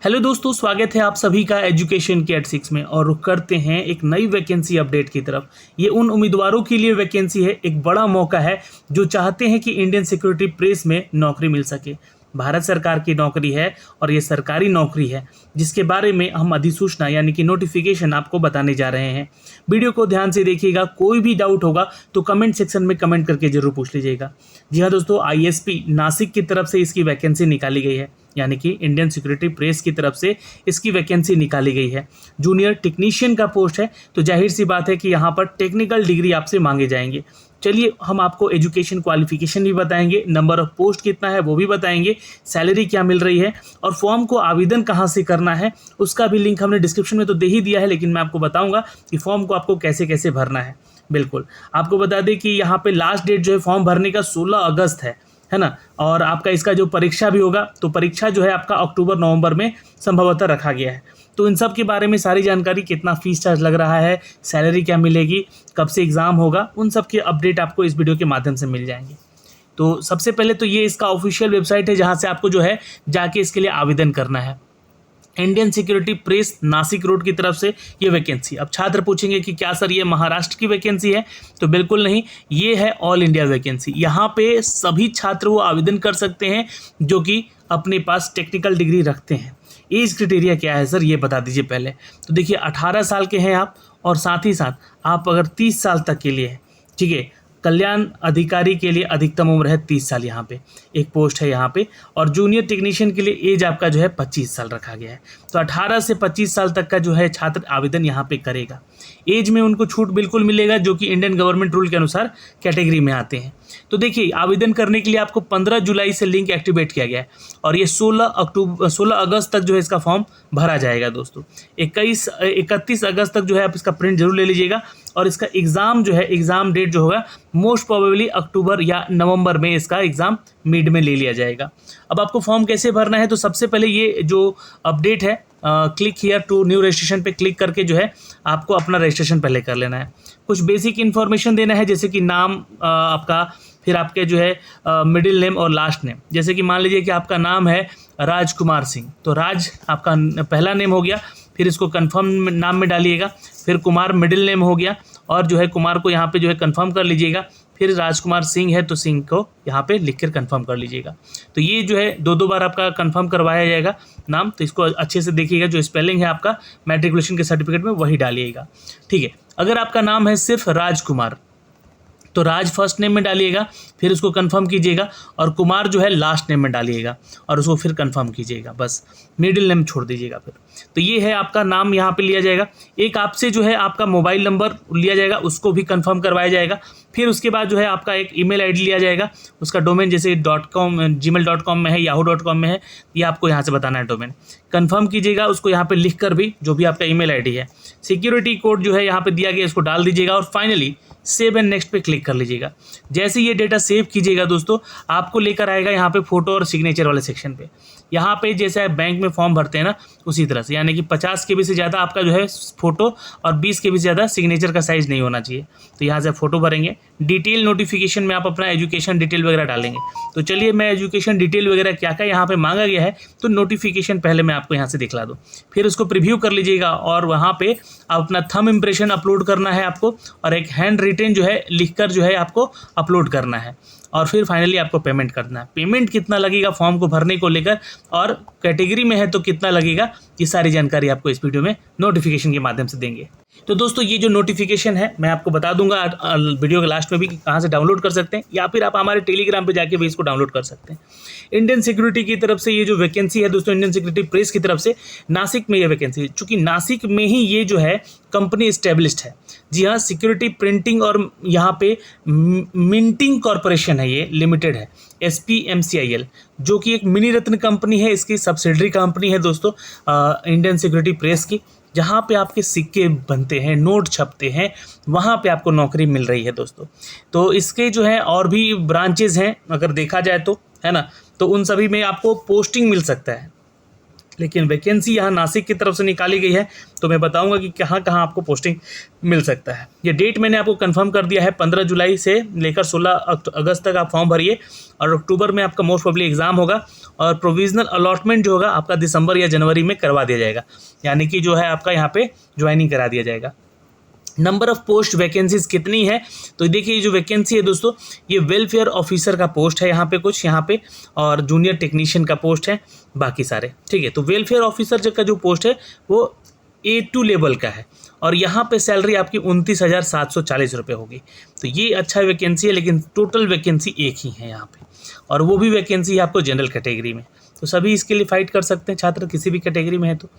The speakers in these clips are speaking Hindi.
हेलो दोस्तों, स्वागत है आप सभी का एजुकेशन के एट 6 में। और रुक करते हैं एक नई वैकेंसी अपडेट की तरफ। ये उन उम्मीदवारों के लिए वैकेंसी है, एक बड़ा मौका है जो चाहते हैं कि इंडियन सिक्योरिटी प्रेस में नौकरी मिल सके। भारत सरकार की नौकरी है और ये सरकारी नौकरी है जिसके बारे में हम अधिसूचना यानी कि नोटिफिकेशन आपको बताने जा रहे हैं। वीडियो को ध्यान से देखिएगा, कोई भी डाउट होगा तो कमेंट सेक्शन में कमेंट करके जरूर पूछ लीजिएगा। जी हाँ दोस्तों, आईएसपी नासिक की तरफ से इसकी वैकेंसी निकाली गई है, यानी कि इंडियन सिक्योरिटी प्रेस की तरफ से इसकी वैकेंसी निकाली गई है। जूनियर टेक्नीशियन का पोस्ट है, तो जाहिर सी बात है कि यहाँ पर टेक्निकल डिग्री आपसे मांगे जाएंगे। चलिए हम आपको एजुकेशन क्वालिफिकेशन भी बताएंगे, नंबर ऑफ पोस्ट कितना है वो भी बताएंगे, सैलरी क्या मिल रही है और फॉर्म को आवेदन कहाँ से करना है उसका भी लिंक हमने डिस्क्रिप्शन में तो दे ही दिया है, लेकिन मैं आपको बताऊंगा कि फॉर्म को आपको कैसे कैसे भरना है। बिल्कुल आपको बता दें कि यहाँ पे लास्ट डेट जो है फॉर्म भरने का 16 अगस्त है ना। और आपका इसका जो परीक्षा भी होगा तो परीक्षा जो है आपका अक्टूबर नवंबर में संभवतः रखा गया है। तो इन सब के बारे में सारी जानकारी, कितना फीस चार्ज लग रहा है, सैलरी क्या मिलेगी, कब से एग्ज़ाम होगा, उन सब के अपडेट आपको इस वीडियो के माध्यम से मिल जाएंगे। तो सबसे पहले तो ये इसका ऑफिशियल वेबसाइट है जहाँ से आपको जो है जाके इसके लिए आवेदन करना है। Indian security press Nashik road की तरफ से ये वैकेंसी। अब छात्र पूछेंगे कि क्या सर ये महाराष्ट्र की वैकेंसी है? तो बिल्कुल नहीं, ये है ऑल इंडिया वैकेंसी। यहाँ पे सभी छात्र वो आवेदन कर सकते हैं जो कि अपने पास टेक्निकल डिग्री रखते हैं। एज क्राइटेरिया क्या है सर, ये बता दीजिए पहले। तो देखिए 18 साल के हैं आप, और साथ ही साथ आप अगर 30 साल तक के लिए है, ठीक है। कल्याण अधिकारी के लिए अधिकतम उम्र है 30 साल, यहाँ पे एक पोस्ट है यहाँ पे। और जूनियर टेक्नीशियन के लिए एज आपका जो है 25 साल रखा गया है। तो 18 से 25 साल तक का जो है छात्र आवेदन यहाँ पे करेगा। एज में उनको छूट बिल्कुल मिलेगा जो कि इंडियन गवर्नमेंट रूल के अनुसार कैटेगरी में आते हैं। तो देखिए आवेदन करने के लिए आपको 15 जुलाई से लिंक एक्टिवेट किया गया है और ये 16 अगस्त तक जो है इसका फॉर्म भरा जाएगा दोस्तों। 31 अगस्त तक जो है आप इसका प्रिंट जरूर ले लीजिएगा। और इसका एग्ज़ाम जो है, एग्ज़ाम डेट जो होगा मोस्ट प्रोबेबली अक्टूबर या नवंबर में इसका एग्ज़ाम मिड में ले लिया जाएगा। अब आपको फॉर्म कैसे भरना है, तो सबसे पहले ये जो अपडेट है click here to new registration पे क्लिक करके जो है आपको अपना रजिस्ट्रेशन पहले कर लेना है। कुछ बेसिक इन्फॉर्मेशन देना है, जैसे कि नाम आपका, फिर आपके जो है मिडिल नेम और लास्ट नेम। जैसे कि मान लीजिए कि आपका नाम है राजकुमार सिंह, तो राज आपका पहला नेम हो गया, फिर इसको कंफर्म नाम में डालिएगा, फिर कुमार मिडिल नेम हो गया और जो है कुमार को यहाँ पे जो है कंफर्म कर लीजिएगा। फिर राजकुमार सिंह है तो सिंह को यहाँ पे लिख कर कन्फर्म कर लीजिएगा। तो ये जो है दो बार आपका कंफर्म करवाया जाएगा नाम, तो इसको अच्छे से देखिएगा। जो स्पेलिंग है आपका मैट्रिकुलेशन के सर्टिफिकेट में वही डालिएगा, ठीक है। अगर आपका नाम है सिर्फ राजकुमार तो राज फर्स्ट नेम में डालिएगा, फिर उसको कंफर्म कीजिएगा, और कुमार जो है लास्ट नेम में डालिएगा और उसको फिर कंफर्म कीजिएगा, बस मिडिल नेम छोड़ दीजिएगा फिर। तो ये है आपका नाम यहाँ पे लिया जाएगा। एक आपसे जो है आपका मोबाइल नंबर लिया जाएगा, उसको भी कंफर्म करवाया जाएगा। फिर उसके बाद जो है आपका एक ईमेल आईडी लिया जाएगा, उसका डोमेन जैसे gmail.com में है, yahoo.com में है, ये आपको यहाँ से बताना है डोमेन। कंफर्म कीजिएगा उसको यहाँ पे लिख कर भी, जो भी आपका ईमेल आईडी है। सिक्योरिटी कोड जो है यहाँ पे दिया गया, इसको डाल दीजिएगा और फाइनली सेव एंड नेक्स्ट पे क्लिक कर लीजिएगा। जैसे ये डेटा सेव कीजिएगा दोस्तों, आपको लेकर आएगा यहाँ पे फोटो और सिग्नेचर वाले सेक्शन पे। यहाँ पे जैसे आप बैंक में फॉर्म भरते हैं ना, उसी तरह से, यानी कि 50 KB से ज़्यादा आपका जो है फ़ोटो और 20 KB से ज़्यादा सिग्नेचर का साइज़ नहीं होना चाहिए। तो यहाँ से फ़ोटो भरेंगे। डिटेल नोटिफिकेशन में आप अपना एजुकेशन डिटेल वगैरह डालेंगे। तो चलिए मैं एजुकेशन डिटेल वगैरह क्या क्या यहाँ पे मांगा गया है, तो नोटिफिकेशन पहले मैं आपको यहाँ से दिखला दूँ। फिर उसको प्रीव्यू कर लीजिएगा और वहाँ पे आप अपना थंब इम्प्रेशन अपलोड करना है आपको, और एक हैंड रिटेन जो है लिखकर जो है आपको अपलोड करना है। और फिर फाइनली आपको पेमेंट करना है। पेमेंट कितना लगेगा फॉर्म को भरने को लेकर और कैटेगरी में है तो कितना लगेगा, ये सारी जानकारी आपको इस वीडियो में नोटिफिकेशन के माध्यम से देंगे। तो दोस्तों ये जो नोटिफिकेशन है मैं आपको बता दूंगा वीडियो के लास्ट में भी कहाँ से डाउनलोड कर सकते हैं, या फिर आप हमारे टेलीग्राम पे जाके भी इसको डाउनलोड कर सकते हैं। इंडियन सिक्योरिटी की तरफ से ये जो वैकेंसी है दोस्तों, इंडियन सिक्योरिटी प्रेस की तरफ से नासिक में ये वैकेंसी है। चूँकि नासिक में ही ये जो है कंपनी इस्टेब्लिश्ड है। जी हाँ, सिक्योरिटी प्रिंटिंग और यहाँ पे मिंटिंग कॉरपोरेशन है, ये लिमिटेड है, SPMCIL, जो कि एक मिनी रत्न कंपनी है। इसकी सब्सिडरी कंपनी है दोस्तों इंडियन सिक्योरिटी प्रेस की, जहाँ पे आपके सिक्के बनते हैं, नोट छपते हैं, वहाँ पे आपको नौकरी मिल रही है दोस्तों। तो इसके जो है और भी ब्रांचेज हैं अगर देखा जाए तो, है ना, तो उन सभी में आपको पोस्टिंग मिल सकता है। लेकिन वैकेंसी यहाँ नासिक की तरफ से निकाली गई है, तो मैं बताऊंगा कि कहाँ कहाँ आपको पोस्टिंग मिल सकता है। ये डेट मैंने आपको कंफर्म कर दिया है, 15 जुलाई से लेकर 16 अगस्त तक आप फॉर्म भरिए और अक्टूबर में आपका मोस्ट प्रोबेबली एग्ज़ाम होगा और प्रोविजनल अलॉटमेंट जो होगा आपका दिसंबर या जनवरी में करवा दिया जाएगा, यानी कि जो है आपका यहाँ पे ज्वाइनिंग करा दिया जाएगा। नंबर ऑफ पोस्ट वैकेंसीज कितनी है, तो देखिए ये जो वैकेंसी है दोस्तों, ये वेलफेयर ऑफिसर का पोस्ट है यहाँ पे कुछ, यहाँ पे और जूनियर टेक्नीशियन का पोस्ट है, बाकी सारे ठीक है। तो वेलफेयर ऑफिसर का जो पोस्ट है वो A2 लेवल का है और यहाँ पे सैलरी आपकी 29,740 रुपये होगी। तो ये अच्छा वैकेंसी है, लेकिन टोटल वैकेंसी एक ही है यहाँ पे, और वो भी वैकेंसी है आपको जनरल कैटेगरी में। तो सभी इसके लिए फाइट कर सकते हैं छात्र, किसी भी कैटेगरी में है तो।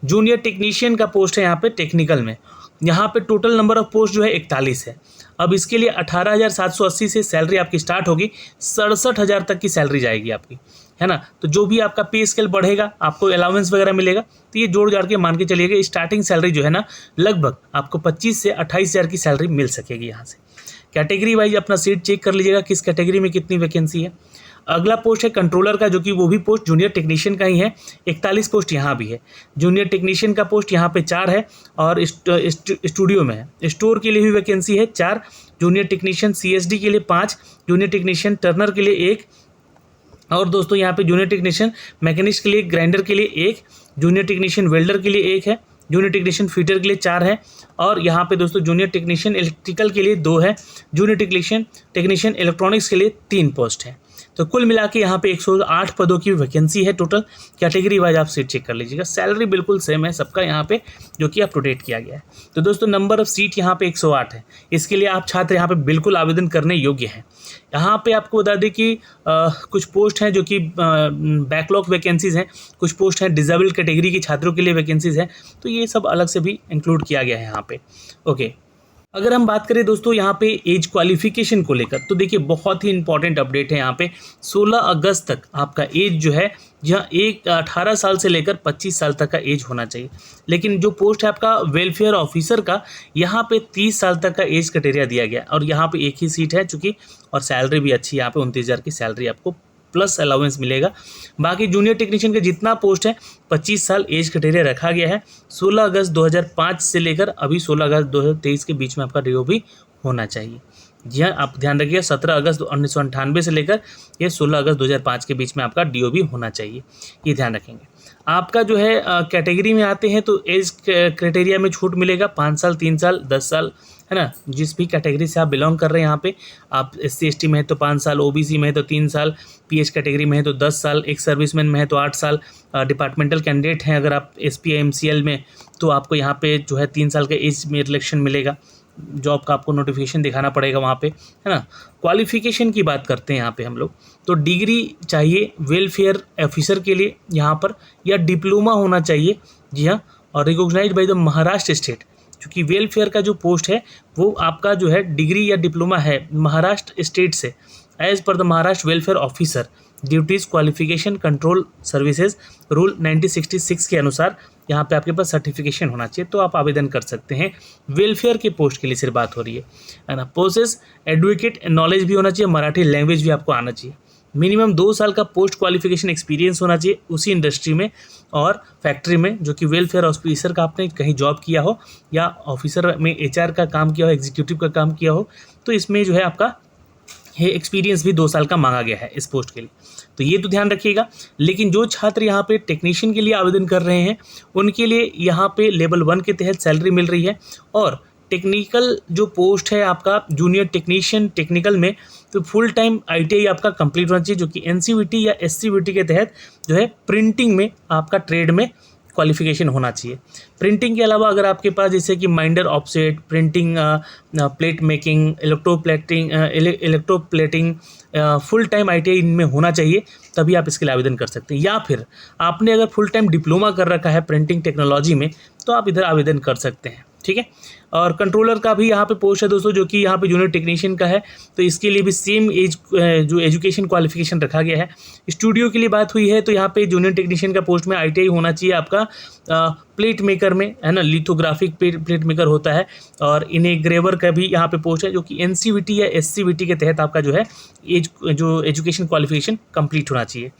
जूनियर टेक्नीशियन का पोस्ट है यहाँ पे टेक्निकल में, यहाँ पे टोटल नंबर ऑफ पोस्ट जो है 41 है। अब इसके लिए 18,780 से सैलरी आपकी स्टार्ट होगी, 67,000 तक की सैलरी जाएगी आपकी, है ना। तो जो भी आपका पे स्केल बढ़ेगा, आपको अलाउंस वगैरह मिलेगा, तो ये जोड़ जाड़ के मान के चलिएगा स्टार्टिंग सैलरी जो है ना लगभग आपको 25 से 28,000 की सैलरी मिल सकेगी यहाँ से। कैटेगरी वाइज अपना सीट चेक कर लीजिएगा किस कैटेगरी में कितनी वैकेंसी है। अगला पोस्ट है कंट्रोलर का, जो कि वो भी पोस्ट जूनियर टेक्नीशियन का ही है, 41 पोस्ट यहाँ भी है। जूनियर टेक्नीशियन का पोस्ट यहाँ पे 4 है और स्टूडियो में है। स्टोर के लिए भी वैकेंसी है 4, जूनियर टेक्नीशियन CSD के लिए 5, जूनियर टेक्नीशियन टर्नर के लिए 1, और दोस्तों यहाँ पे जूनियर टेक्नीशियन मैकेनिस्ट के लिए, ग्राइंडर के लिए 1, जूनियर टेक्नीशियन वेल्डर के लिए 1 है, जूनियर टेक्नीशियन फीटर के लिए 4 है, और यहाँ पे दोस्तों जूनियर टेक्नीशियन इलेक्ट्रिकल के लिए 2 है, जूनियर टेक्नीशियन इलेक्ट्रॉनिक्स के लिए 3 पोस्ट है। तो कुल मिला के यहाँ पे 108 पदों की वैकेंसी है टोटल। कैटेगरी वाइज आप सीट चेक कर लीजिएगा, सैलरी बिल्कुल सेम है सबका यहाँ पे, जो कि अप टू डेट किया गया है। तो दोस्तों नंबर ऑफ सीट यहाँ पे 108 है, इसके लिए आप छात्र यहाँ पे बिल्कुल आवेदन करने योग्य हैं। यहाँ पे आपको बता दें कि कुछ पोस्ट हैं जो कि बैकलॉग वैकेंसीज़ हैं, कुछ पोस्ट हैं डिसेबल्ड कैटेगरी के छात्रों के लिए वैकेंसीज़ हैं, तो ये सब अलग से भी इंक्लूड किया गया है यहाँ पे। ओके, अगर हम बात करें दोस्तों यहाँ पे एज क्वालिफिकेशन को लेकर, तो देखिए बहुत ही इंपॉर्टेंट अपडेट है यहाँ पे। 16 अगस्त तक आपका एज जो है, जहाँ 18 साल से लेकर 25 साल तक का एज होना चाहिए। लेकिन जो पोस्ट है आपका वेलफेयर ऑफिसर का, यहाँ पे 30 साल तक का एज क्राइटेरिया दिया गया और यहाँ पे एक ही सीट है चूँकि, और सैलरी भी अच्छी है यहाँ पे 29,000 की सैलरी आपको प्लस अलाउंस मिलेगा। बाकी जूनियर टेक्नीशियन का जितना पोस्ट है 25 साल एज क्राइटेरिया रखा गया है। 16 अगस्त 2005 से लेकर अभी 16 अगस्त 2023 के बीच में आपका डीओ भी होना चाहिए। जी हाँ, आप ध्यान रखिए 17 अगस्त 1998 से लेकर ये 16 अगस्त 2005 के बीच में आपका डीओ भी होना चाहिए, ये ध्यान रखेंगे। आपका जो है कैटेगरी में आते हैं तो एज क्राइटेरिया में छूट मिलेगा 5 साल, 3 साल, 10 साल, है ना। जिस भी कैटेगरी से आप बिलोंग कर रहे हैं यहाँ पे, आप SC ST में है तो 5 साल, OBC में है तो 3 साल, PH कैटेगरी में है तो 10 साल, एक सर्विसमैन में है तो 8 साल, डिपार्टमेंटल कैंडिडेट हैं अगर आप SPI MCL में, तो आपको यहाँ पे जो है 3 साल का एज में रिलेक्शन मिलेगा। जॉब का आपको नोटिफिकेशन दिखाना पड़ेगा वहाँ पे, है ना। क्वालिफिकेशन की बात करते हैं यहाँ पे हम लोग, तो डिग्री चाहिए वेलफेयर ऑफिसर के लिए यहाँ पर, या डिप्लोमा होना चाहिए, जी हाँ, और recognised by the Maharashtra state. क्योंकि वेलफेयर का जो पोस्ट है वो आपका जो है डिग्री या डिप्लोमा है महाराष्ट्र स्टेट से, as per the Maharashtra welfare officer duties qualification control services rule 1966 के अनुसार यहाँ पे आपके पास सर्टिफिकेशन होना चाहिए, तो आप आवेदन कर सकते हैं। वेलफेयर के पोस्ट के लिए सिर्फ बात हो रही है ना। प्रोसेस एडवोकेट नॉलेज भी होना चाहिए, मराठी लैंग्वेज भी आपको आना चाहिए। मिनिमम 2 साल का पोस्ट क्वालिफिकेशन एक्सपीरियंस होना चाहिए उसी इंडस्ट्री में और फैक्ट्री में, जो कि वेलफेयर ऑफिसर का आपने कहीं जॉब किया हो या ऑफिसर में HR का काम किया हो, एग्जीक्यूटिव का काम किया हो, तो इसमें जो है आपका ये एक्सपीरियंस भी 2 साल का मांगा गया है इस पोस्ट के लिए, तो ये तो ध्यान रखिएगा। लेकिन जो छात्र यहाँ पे टेक्नीशियन के लिए आवेदन कर रहे हैं उनके लिए यहाँ पे लेवल 1 के तहत सैलरी मिल रही है, और टेक्निकल जो पोस्ट है आपका जूनियर टेक्नीशियन टेक्निकल में, तो फुल टाइम ITI आपका कंप्लीट होना चाहिए, जो कि NCVT या SCVT के तहत जो है प्रिंटिंग में आपका ट्रेड में क्वालिफिकेशन होना चाहिए। प्रिंटिंग के अलावा अगर आपके पास जैसे कि minder offset printing, plate making, electroplating full time ITI इनमें होना चाहिए, तभी आप इसके लिए आवेदन कर सकते हैं। या फिर आपने अगर फुल टाइम डिप्लोमा कर रखा है प्रिंटिंग टेक्नोलॉजी में, तो आप इधर आवेदन कर सकते हैं, ठीक है। और कंट्रोलर का भी यहाँ पे पोस्ट है दोस्तों, जो कि यहाँ पे जूनियर टेक्नीशियन का है। तो इसके लिए भी सेम एज जो एजुकेशन क्वालिफिकेशन रखा गया है। स्टूडियो के लिए बात हुई है तो यहाँ पे जूनियर टेक्नीशियन का पोस्ट में ITI होना चाहिए आपका प्लेट मेकर में, है ना, लिथोग्राफिक प्लेट मेकर होता है। और इनेग्रेवर का भी यहाँ पे पोस्ट है, जो कि NCVT या SCVT के तहत आपका जो है जो एजुकेशन क्वालिफिकेशन कंप्लीट होना चाहिए।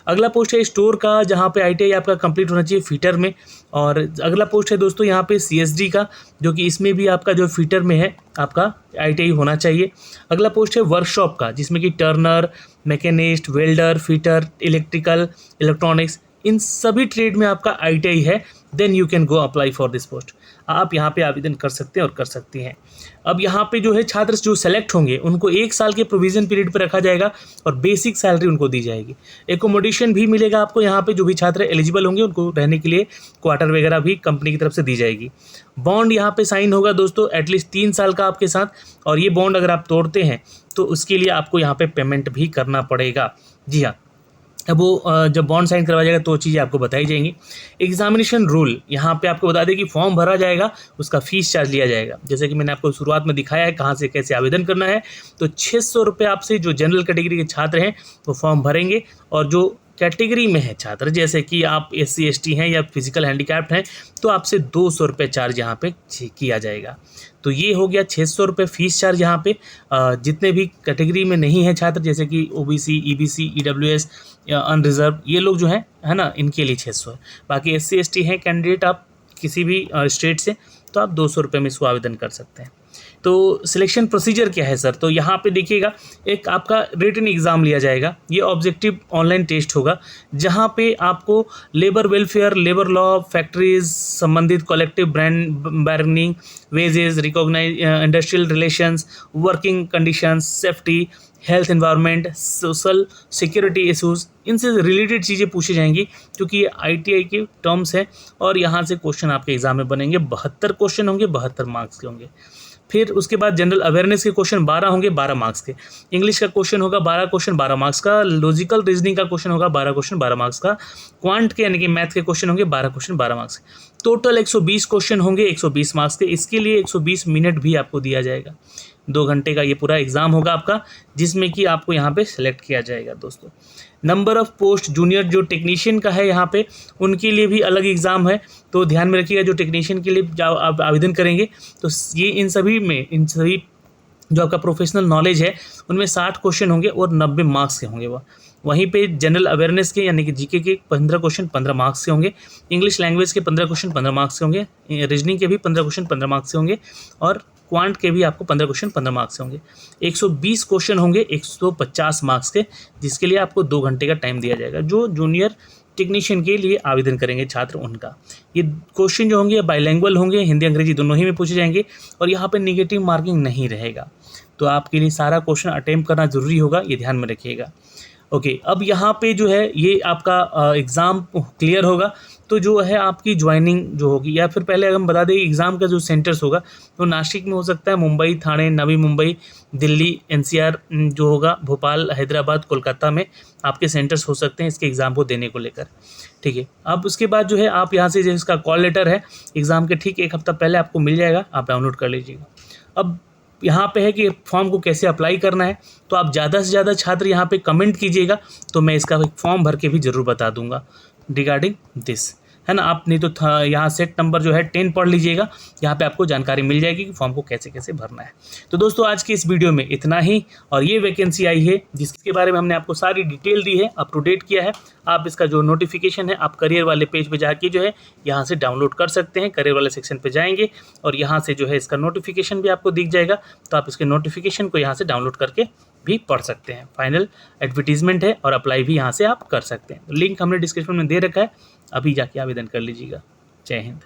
अगला पोस्ट है स्टोर का, जहाँ पे ITI आपका कंप्लीट होना चाहिए फिटर में। और अगला पोस्ट है दोस्तों यहाँ पे CSD का, जो कि इसमें भी आपका जो फिटर में है आपका ITI होना चाहिए। अगला पोस्ट है वर्कशॉप का, जिसमें कि turner, machinist, welder, fitter, electrical, electronics, इन सभी ट्रेड में आपका ITI है। Then you can go apply for this post. आप यहाँ पे आवेदन कर सकते हैं और कर सकती हैं। अब यहाँ पे जो है छात्र जो सेलेक्ट होंगे उनको 1 साल के प्रोविजन पीरियड पर रखा जाएगा और बेसिक सैलरी उनको दी जाएगी। एकोमोडेशन भी मिलेगा आपको यहाँ पे, जो भी छात्र एलिजिबल होंगे उनको रहने के लिए क्वार्टर वगैरह भी कंपनी की तरफ से दी जाएगी। बॉन्ड यहाँ पे साइन होगा दोस्तों एटलीस्ट 3 साल का आपके साथ, और ये बॉन्ड अगर आप तोड़ते हैं तो उसके लिए आपको यहाँ पे पेमेंट भी करना पड़ेगा। जी हाँ, अब वो जब बॉन्ड साइन करवा जाएगा तो चीज़ें आपको बताई जाएंगी। एग्जामिनेशन रूल यहाँ पे आपको बता दें कि फॉर्म भरा जाएगा, उसका फीस चार्ज लिया जाएगा। जैसे कि मैंने आपको शुरुआत में दिखाया है कहाँ से कैसे आवेदन करना है। तो 600 रुपये आपसे जो जनरल कैटेगरी के छात्र हैं वो फॉर्म भरेंगे, और जो कैटेगरी में है छात्र, जैसे कि आप SC ST हैं या फिजिकल हैंडीकैप्ड हैं, तो आपसे 200 रुपये चार्ज यहाँ पे किया जाएगा। तो ये हो गया 600 रुपये फीस चार्ज यहाँ पे। जितने भी कैटेगरी में नहीं है छात्र, जैसे कि OBC, EBC, EWS, अनरिजर्व, ये लोग जो हैं, है ना, इनके लिए 600 है। बाकी SC ST हैं कैंडिडेट आप किसी भी स्टेट से, तो आप 200 रुपये में इसको आवेदन कर सकते हैं। तो सिलेक्शन प्रोसीजर क्या है सर? तो यहाँ पे देखिएगा, एक आपका रिटन एग्ज़ाम लिया जाएगा। ये ऑब्जेक्टिव ऑनलाइन टेस्ट होगा, जहाँ पे आपको labour welfare, labour law, factories संबंधित collective brand bargaining, wages, recognise industrial relations, working conditions, safety, health, environment, social security issues, इनसे रिलेटेड चीज़ें पूछी जाएंगी, क्योंकि ये ITI के टर्म्स हैं। और यहाँ से क्वेश्चन आपके एग्जाम में बनेंगे। 72 क्वेश्चन होंगे, 72 मार्क्स के होंगे। फिर उसके बाद जनरल अवेयरनेस के क्वेश्चन 12 होंगे, 12 मार्क्स के। इंग्लिश का क्वेश्चन होगा 12 क्वेश्चन, 12 मार्क्स का। लॉजिकल रीजनिंग का क्वेश्चन होगा 12 क्वेश्चन, 12 मार्क्स का। क्वांट के यानी कि मैथ के क्वेश्चन होंगे 12 क्वेश्चन, 12 मार्क्स के। टोटल 120 क्वेश्चन होंगे, 120 मार्क्स के। इसके लिए 120 मिनट भी आपको दिया जाएगा। 2 घंटे का ये पूरा एग्ज़ाम होगा आपका, जिसमें कि आपको यहाँ पे सेलेक्ट किया जाएगा दोस्तों। नंबर ऑफ़ पोस्ट जूनियर जो टेक्नीशियन का है यहाँ पे, उनके लिए भी अलग एग्ज़ाम है। तो ध्यान में रखिएगा, जो टेक्नीशियन के लिए आप आवेदन करेंगे तो ये इन सभी जो आपका प्रोफेशनल नॉलेज है उनमें 60 क्वेश्चन होंगे और 90 मार्क्स के होंगे। वहीं पे जनरल अवेयरनेस के यानी कि GK के 15 क्वेश्चन 15 मार्क्स के होंगे। इंग्लिश लैंग्वेज के 15 क्वेश्चन 15 मार्क्स के होंगे। रीजनिंग के भी 15 क्वेश्चन 15 मार्क्स के होंगे। और क्वांट के भी आपको 15 क्वेश्चन 15 मार्क्स से होंगे। 120 क्वेश्चन होंगे 150 मार्क्स के, जिसके लिए आपको 2 घंटे का टाइम दिया जाएगा। जो जूनियर टेक्नीशियन के लिए आवेदन करेंगे छात्र, उनका ये क्वेश्चन जो होंगे बाइलैंग्वेज होंगे, हिंदी अंग्रेजी दोनों ही में पूछे जाएंगे। और यहाँ पे नेगेटिव मार्किंग नहीं रहेगा, तो आपके लिए सारा क्वेश्चन अटेम्प्ट करना ज़रूरी होगा, ये ध्यान में रखिएगा। ओके, अब यहाँ पे जो है ये आपका एग्ज़ाम क्लियर होगा तो जो है आपकी ज्वाइनिंग जो होगी, या फिर पहले हम बता दें एग्ज़ाम का जो सेंटर्स होगा तो नासिक में हो सकता है, मुंबई, ठाणे, नवी मुंबई, दिल्ली, NCR जो होगा, भोपाल, हैदराबाद, कोलकाता में आपके सेंटर्स हो सकते हैं इसके एग्ज़ाम को देने को लेकर। ठीक है, अब उसके बाद जो है आप यहाँ से जो इसका कॉल लेटर है एग्ज़ाम के ठीक 1 हफ्ता पहले आपको मिल जाएगा, आप डाउनलोड कर लीजिएगा। अब यहाँ पे है कि फॉर्म को कैसे अप्लाई करना है, तो आप ज़्यादा से ज़्यादा छात्र यहाँ पे कमेंट कीजिएगा, तो मैं इसका एक फॉर्म भर के भी ज़रूर बता दूंगा रिगार्डिंग दिस, है ना। आप नहीं तो यहाँ सेट नंबर जो है 10 पढ़ लीजिएगा, यहाँ पे आपको जानकारी मिल जाएगी कि फॉर्म को कैसे कैसे भरना है। तो दोस्तों आज की इस वीडियो में इतना ही, और ये वैकेंसी आई है जिसके बारे में हमने आपको सारी डिटेल दी है, अप टू डेट किया है। आप इसका जो नोटिफिकेशन है आप करियर वाले पेज पे जाके जो है यहाँ से डाउनलोड कर सकते हैं। करियर वाले सेक्शन पे जाएंगे और यहाँ से जो है इसका नोटिफिकेशन भी आपको दिख जाएगा, तो आप इसके नोटिफिकेशन को यहाँ से डाउनलोड करके भी पढ़ सकते हैं। फाइनल एडवर्टीजमेंट है और अप्लाई भी यहाँ से आप कर सकते हैं। लिंक हमने डिस्क्रिप्शन में दे रखा है, अभी जाके आवेदन कर लीजिएगा। जय हिंद।